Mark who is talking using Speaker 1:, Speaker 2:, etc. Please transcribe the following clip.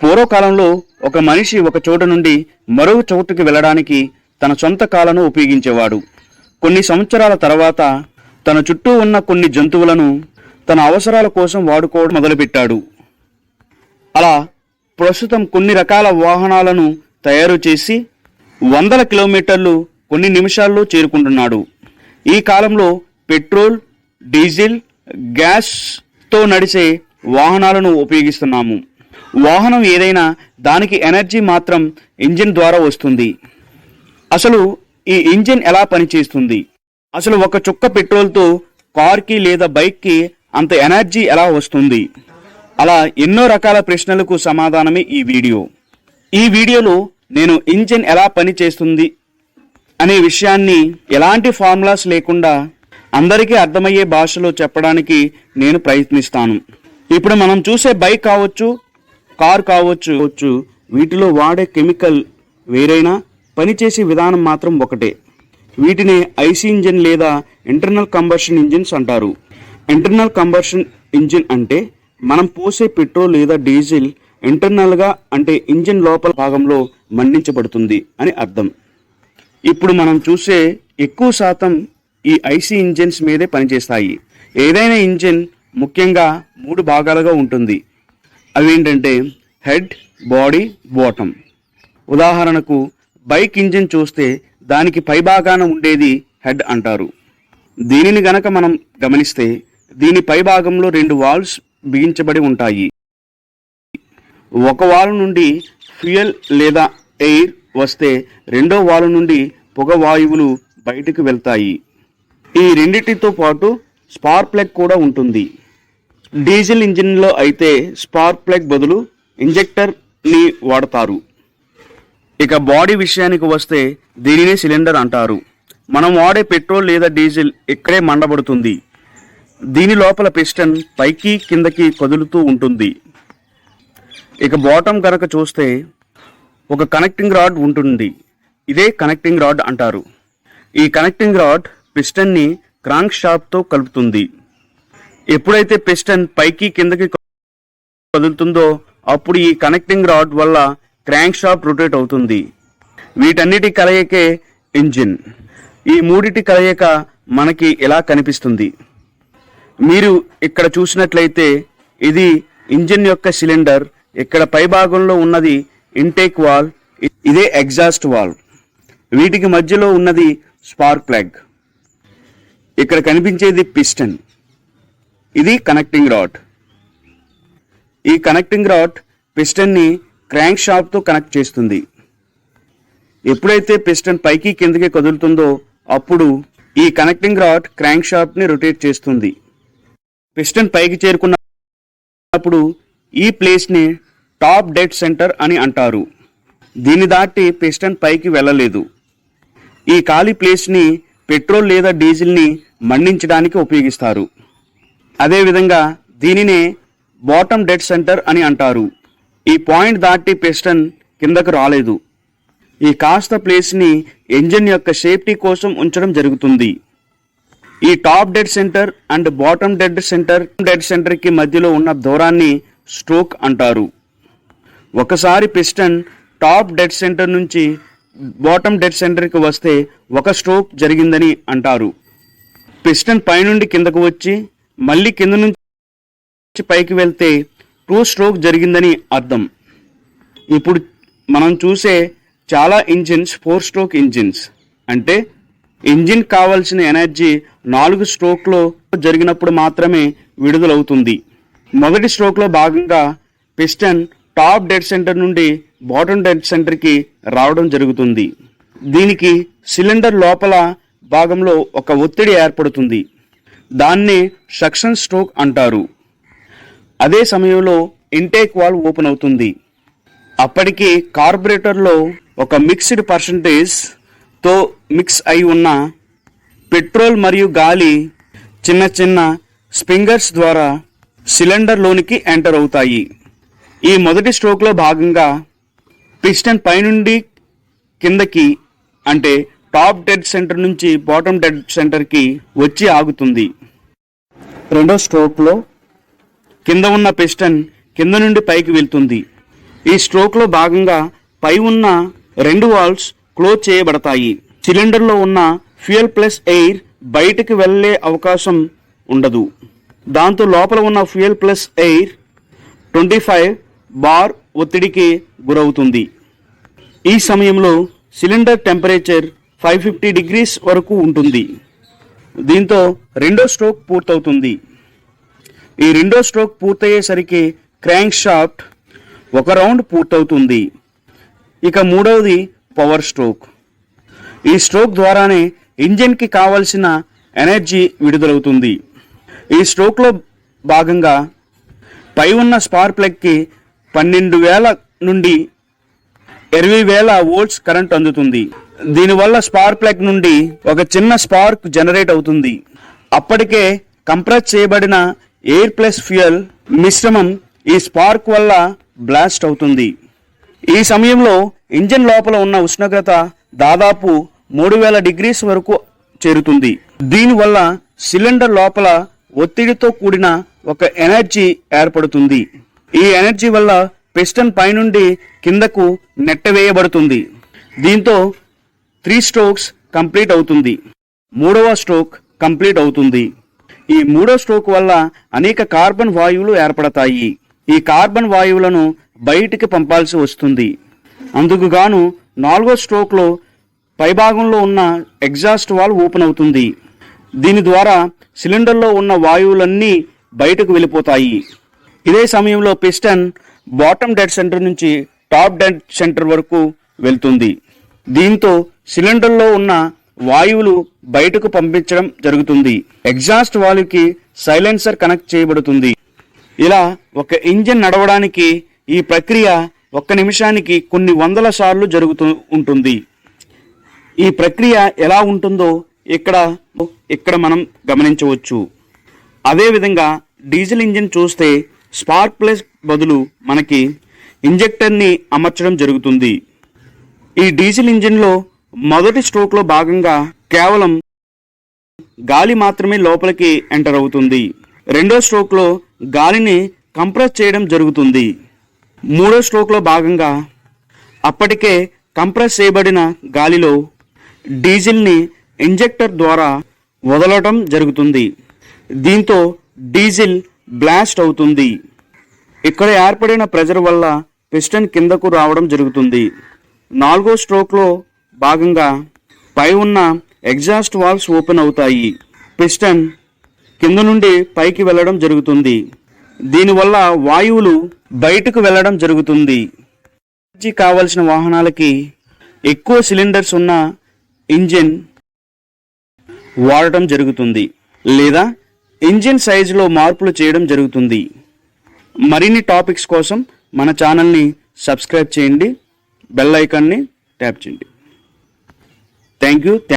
Speaker 1: పూర్వకాలంలో ఒక మనిషి ఒక చోట నుండి మరో చోటుకి వెళ్ళడానికి తన సొంత కాళ్ళను ఉపయోగించేవాడు. కొన్ని సంవత్సరాల తర్వాత తన చుట్టూ ఉన్న కొన్ని జంతువులను తన అవసరాల కోసం వాడుకోవడం మొదలుపెట్టాడు. అలా ప్రస్తుతం కొన్ని రకాల వాహనాలను తయారు చేసి 100 కిలోమీటర్లు కొన్ని నిమిషాల్లో చేరుకుంటున్నాడు. ఈ కాలంలో పెట్రోల్, డీజిల్, గ్యాస్తో నడిచే వాహనాలను ఉపయోగిస్తున్నాము. వాహనం ఏదైనా దానికి ఎనర్జీ మాత్రం ఇంజిన్ ద్వారా వస్తుంది. అసలు ఈ ఇంజిన్ ఎలా పనిచేస్తుంది? అసలు ఒక చుక్క పెట్రోల్తో కార్కి లేదా బైక్కి అంత ఎనర్జీ ఎలా వస్తుంది? అలా ఎన్నో రకాల ప్రశ్నలకు సమాధానమే ఈ వీడియో. ఈ వీడియోలో నేను ఇంజిన్ ఎలా పనిచేస్తుంది అనే విషయాన్ని ఎలాంటి ఫార్ములాస్ లేకుండా అందరికీ అర్థమయ్యే భాషలో చెప్పడానికి నేను ప్రయత్నిస్తాను. ఇప్పుడు మనం చూసే బైక్ కావచ్చు, కార్ కావచ్చు, వీటిలో వాడే కెమికల్ వేరైనా పనిచేసే విధానం మాత్రం ఒకటే. వీటిని ఐసి ఇంజిన్ లేదా ఇంటర్నల్ కంబషన్ ఇంజిన్స్ అంటారు. ఇంటర్నల్ కంబషన్ ఇంజిన్ అంటే మనం పోసే పెట్రోల్ లేదా డీజిల్ ఇంటర్నల్గా అంటే ఇంజిన్ లోపల భాగంలో మండించబడుతుంది అని అర్థం. ఇప్పుడు మనం చూసే ఎక్కువ శాతం ఈ ఐసి ఇంజిన్స్ మీదే పనిచేస్తాయి. ఏదైనా ఇంజిన్ ముఖ్యంగా 3 భాగాలుగా ఉంటుంది. అవేంటంటే హెడ్, బాడీ, బాటమ్. ఉదాహరణకు బైక్ ఇంజిన్ చూస్తే దానికి పైభాగాన ఉండేది హెడ్ అంటారు. దీనిని గనక మనం గమనిస్తే దీని పైభాగంలో 2 వాల్వ్స్ బిగించబడి ఉంటాయి. ఒక వాల్వ్ నుండి ఫ్యూయల్ లేదా ఎయిర్ వస్తే రెండో వాల్వ్ నుండి పొగ వాయువులు బయటకు వెళ్తాయి. ఈ రెండిటితో పాటు స్పార్క్ ప్లగ్ కూడా ఉంటుంది. డీజిల్ ఇంజిన్లో అయితే స్పార్క్ ప్లగ్ బదులు ఇంజెక్టర్ని వాడతారు. ఇక బాడీ విషయానికి వస్తే దీనినే సిలిండర్ అంటారు. మనం వాడే పెట్రోల్ లేదా డీజిల్ ఇక్కడే మండబడుతుంది. దీని లోపల పిస్టన్ పైకి కిందకి కదులుతూ ఉంటుంది. ఇక బాటమ్ కనుక చూస్తే ఒక కనెక్టింగ్ రాడ్ ఉంటుంది. ఇదే కనెక్టింగ్ రాడ్ అంటారు. ఈ కనెక్టింగ్ రాడ్ పిస్టన్ని క్రాంక్ షాఫ్ట్తో కలుపుతుంది. ఎప్పుడైతే పిస్టన్ పైకి కిందకి కదులుతుందో అప్పుడు ఈ కనెక్టింగ్ రాడ్ వల్ల క్రాంక్ షాఫ్ట్ రొటేట్ అవుతుంది. వీటన్నిటి కలయికే ఇంజిన్. ఈ మూడిటి కలయిక మనకి ఇలా కనిపిస్తుంది. మీరు ఇక్కడ చూసినట్లయితే ఇది ఇంజిన్ యొక్క సిలిండర్. ఇక్కడ పైభాగంలో ఉన్నది ఇంటేక్ వాల్వ్, ఇదే ఎగ్జాస్ట్ వాల్వ్. వీటికి మధ్యలో ఉన్నది స్పార్క్ ప్లగ్. ఇక్కడ కనిపించేది పిస్టన్. ఇది కనెక్టింగ్ రాడ్. ఈ కనెక్టింగ్ రాడ్ పిస్టన్ని క్రాంక్ షాఫ్ట్తో కనెక్ట్ చేస్తుంది. ఎప్పుడైతే పిస్టన్ పైకి కిందకి కదులుతుందో అప్పుడు ఈ కనెక్టింగ్ రాడ్ క్రాంక్ షాఫ్ట్ని రొటేట్ చేస్తుంది. పిస్టన్ పైకి చేరుకున్నప్పుడు ఈ ప్లేస్ని టాప్ డెడ్ సెంటర్ అని అంటారు. దీన్ని దాటి పిస్టన్ పైకి వెళ్ళలేదు. ఈ ఖాళీ ప్లేస్ని పెట్రోల్ లేదా డీజిల్ని మండించడానికి ఉపయోగిస్తారు. అదేవిధంగా దీనినే బాటమ్ డెడ్ సెంటర్ అని అంటారు. ఈ పాయింట్ దాటి పిస్టన్ కిందకు రాలేదు. ఈ కాస్త ప్లేస్ని ఇంజిన్ యొక్క సేఫ్టీ కోసం ఉంచడం జరుగుతుంది. ఈ top dead centre and bottom dead సెంటర్కి మధ్యలో ఉన్న దూరాన్ని స్ట్రోక్ అంటారు. ఒకసారి పిస్టన్ టాప్ డెడ్ సెంటర్ నుంచి బాటమ్ డెడ్ సెంటర్కి వస్తే ఒక స్ట్రోక్ జరిగిందని అంటారు. పిస్టన్ పైనుండి కిందకు వచ్చి మళ్ళీ కింద నుంచి పైకి వెళ్తే 2 స్ట్రోక్ జరిగిందని అర్థం. ఇప్పుడు మనం చూసే చాలా ఇంజిన్స్ 4 స్ట్రోక్ ఇంజిన్స్. అంటే ఇంజిన్ కావాల్సిన ఎనర్జీ 4 స్ట్రోక్లో జరిగినప్పుడు మాత్రమే విడుదలవుతుంది. మొదటి స్ట్రోక్లో భాగంగా పిస్టన్ టాప్ డెడ్ సెంటర్ నుండి బాటమ్ డెడ్ సెంటర్కి రావడం జరుగుతుంది. దీనికి సిలిండర్ లోపల భాగంలో ఒక ఒత్తిడి ఏర్పడుతుంది. దాన్నే సక్షన్ స్ట్రోక్ అంటారు. అదే సమయంలో ఇంటేక్ వాల్వ్ ఓపెన్ అవుతుంది. అప్పటికి కార్బొరేటర్లో ఒక మిక్స్డ్ పర్సంటేజ్తో మిక్స్ అయి ఉన్న పెట్రోల్ మరియు గాలి చిన్న చిన్న స్ప్రింగర్స్ ద్వారా సిలిండర్లోనికి ఎంటర్ అవుతాయి. ఈ మొదటి స్ట్రోక్లో భాగంగా పిస్టన్ పైనుండి కిందకి అంటే టాప్ డెడ్ సెంటర్ నుంచి బాటమ్ డెడ్ సెంటర్కి వచ్చి ఆగుతుంది. రెండో స్ట్రోక్లో కింద ఉన్న పిస్టన్ కింద నుండి పైకి వెళ్తుంది. ఈ స్ట్రోక్లో భాగంగా పై ఉన్న 2 వాల్వ్స్ క్లోజ్ చేయబడతాయి. సిలిండర్లో ఉన్న ఫ్యూయల్ ప్లస్ ఎయిర్ బయటికి వెళ్ళే అవకాశం ఉండదు. దాంతో లోపల ఉన్న ఫ్యూయల్ ప్లస్ ఎయిర్ 25 బార్ ఒత్తిడికి గురవుతుంది. ఈ సమయంలో సిలిండర్ టెంపరేచర్ 550 డిగ్రీస్ వరకు ఉంటుంది. దీంతో రెండో స్ట్రోక్ పూర్తవుతుంది. ఈ రెండో స్ట్రోక్ పూర్తయ్యేసరికి క్రాంక్ షాఫ్ట్ 1 రౌండ్ పూర్తవుతుంది. ఇక మూడవది పవర్ స్ట్రోక్. ఈ స్ట్రోక్ ద్వారానే ఇంజిన్కి కావలసిన ఎనర్జీ విడుదలవుతుంది. ఈ స్ట్రోక్లో భాగంగా పై ఉన్న స్పార్క్ ప్లగ్కి 12,000 నుండి 20,000 వోల్ట్స్ కరెంట్ అందుతుంది. దీనివల్ల స్పార్క్ ప్లగ్ నుండి ఒక చిన్న స్పార్క్ జనరేట్ అవుతుంది. అప్పటికే కంప్రెస్ చేయబడిన ఎయిర్ ప్లస్ ఫ్యూయల్ మిశ్రమం ఈ స్పార్క్ వల్ల బ్లాస్ట్ అవుతుంది. ఈ సమయంలో ఇంజిన్ లోపల ఉన్న ఉష్ణోగ్రత దాదాపు 3000 డిగ్రీస్ వరకు చేరుతుంది. దీనివల్ల సిలిండర్ లోపల ఒత్తిడితో కూడిన ఒక ఎనర్జీ ఏర్పడుతుంది. ఈ ఎనర్జీ వల్ల పిస్టన్ పైనుండి కిందకు నెట్టవేయబడుతుంది. దీంతో 3 స్ట్రోక్స్ కంప్లీట్ అవుతుంది. మూడవ స్ట్రోక్ కంప్లీట్ అవుతుంది. ఈ మూడో స్ట్రోక్ వల్ల అనేక కార్బన్ వాయువులు ఏర్పడతాయి. ఈ కార్బన్ వాయువులను బయటికి పంపాల్సి వస్తుంది. అందుకు గాను 4వ స్ట్రోక్లో పైభాగంలో ఉన్న ఎగ్జాస్ట్ వాల్వ్ ఓపెన్ అవుతుంది. దీని ద్వారా సిలిండర్లో ఉన్న వాయువులన్నీ బయటకు వెళ్ళిపోతాయి. ఇదే సమయంలో పిస్టన్ బాటమ్ డెడ్ సెంటర్ నుంచి టాప్ డెడ్ సెంటర్ వరకు వెళ్తుంది. దీంతో సిలిండర్లో ఉన్న వాయువులు బయటకు పంపించడం జరుగుతుంది. ఎగ్జాస్ట్ వాల్వ్కి సైలెన్సర్ కనెక్ట్ చేయబడుతుంది. ఇలా ఒక ఇంజిన్ నడవడానికి ఈ ప్రక్రియ 1 నిమిషానికి కొన్ని వందల సార్లు జరుగుతూ ఉంటుంది. ఈ ప్రక్రియ ఎలా ఉంటుందో ఇక్కడ మనం గమనించవచ్చు. అదేవిధంగా డీజిల్ ఇంజిన్ చూస్తే స్పార్క్ ప్లగ్ బదులు మనకి ఇంజెక్టర్ని అమర్చడం జరుగుతుంది. ఈ డీజిల్ ఇంజిన్లో మొదటి స్ట్రోక్లో భాగంగా కేవలం గాలి మాత్రమే లోపలికి ఎంటర్ అవుతుంది. రెండో స్ట్రోక్లో గాలిని కంప్రెస్ చేయడం జరుగుతుంది. మూడో స్ట్రోక్లో భాగంగా అప్పటికే కంప్రెస్ చేయబడిన గాలిలో డీజిల్ని ఇంజెక్టర్ ద్వారా వదలటం జరుగుతుంది. దీంతో డీజిల్ బ్లాస్ట్ అవుతుంది. ఇక్కడ ఏర్పడిన ప్రెజర్ వల్ల పిస్టన్ కిందకు రావడం జరుగుతుంది. 4వ స్ట్రోక్లో భాగంగా పై ఉన్న ఎగ్జాస్ట్ వాల్వ్స్ ఓపెన్ అవుతాయి. పిస్టన్ కింద నుండి పైకి వెళ్ళడం జరుగుతుంది. దీనివల్ల వాయువులు బయటకు వెళ్ళడం జరుగుతుంది. ఎనర్జీ కావలసిన వాహనాలకి ఎక్కువ సిలిండర్స్ ఉన్న ఇంజిన్ వాడటం జరుగుతుంది, లేదా ఇంజిన్ సైజులో మార్పులు చేయడం జరుగుతుంది. మరిన్ని టాపిక్స్ కోసం మన ఛానల్ని సబ్స్క్రైబ్ చేయండి, బెల్ ఐకాన్ని ట్యాప్ చేయండి. Thank you.